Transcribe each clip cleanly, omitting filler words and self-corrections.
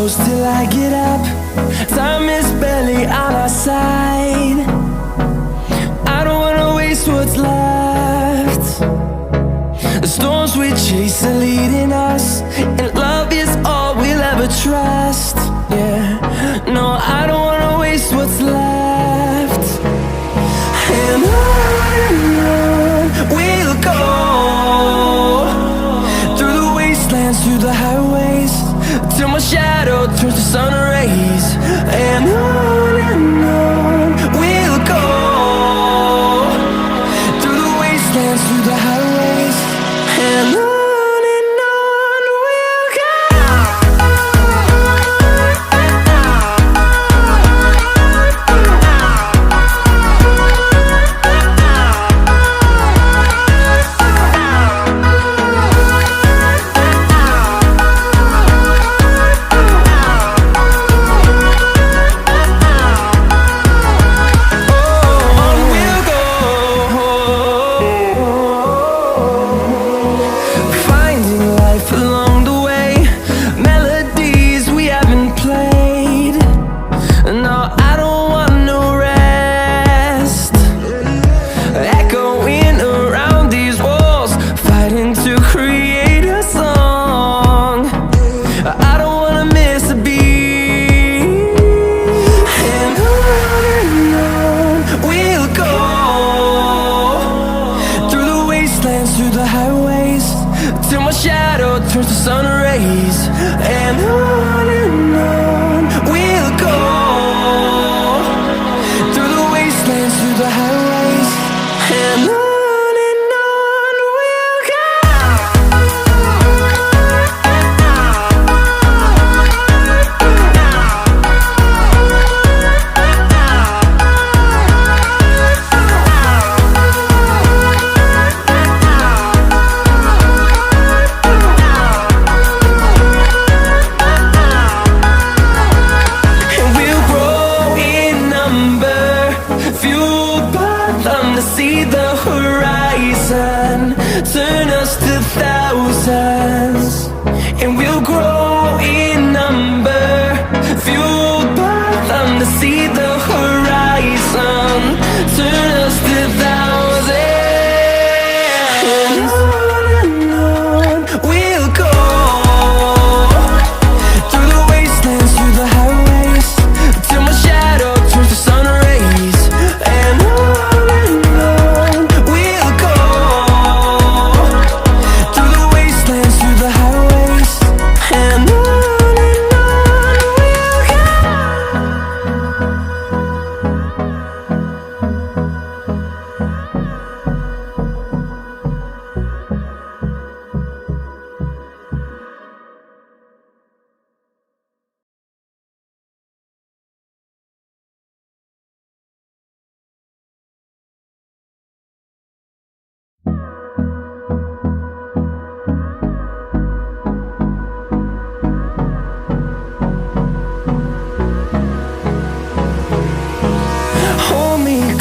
close till I get up. Time is barely on our side. I don't wanna waste what's left. The storms we chase are leading us, and love is all we'll ever trust. Yeah, no, I don't wanna waste what's left. And on we'll go, through the wastelands, through the highways, till my shadow turns to sun rays. And on we'll go, through the wastelands, through the highways, and on. Through the highways, till my shadow turns to sun rays. And on we'll go, through the wastelands, through the highways, and on. See the horizon turn us to thousands, and we'll grow in number, fueled by them. To see the horizon turn us to thousands, and on we'll go, through the wastelands, through the highways, till my shadow turns to sun rays. And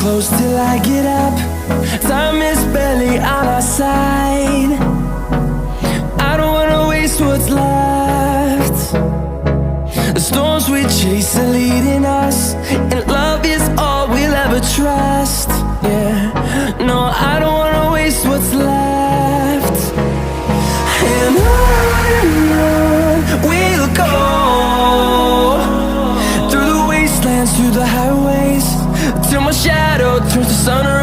close till I get up. Time is barely on our side. I don't wanna waste what's left. The storms we chase are leading us, and love is all we'll ever trust. Yeah, no, I don't wanna waste what's left. And on we'll go, through the wastelands, through the highways, till my shadow turns to sun rays.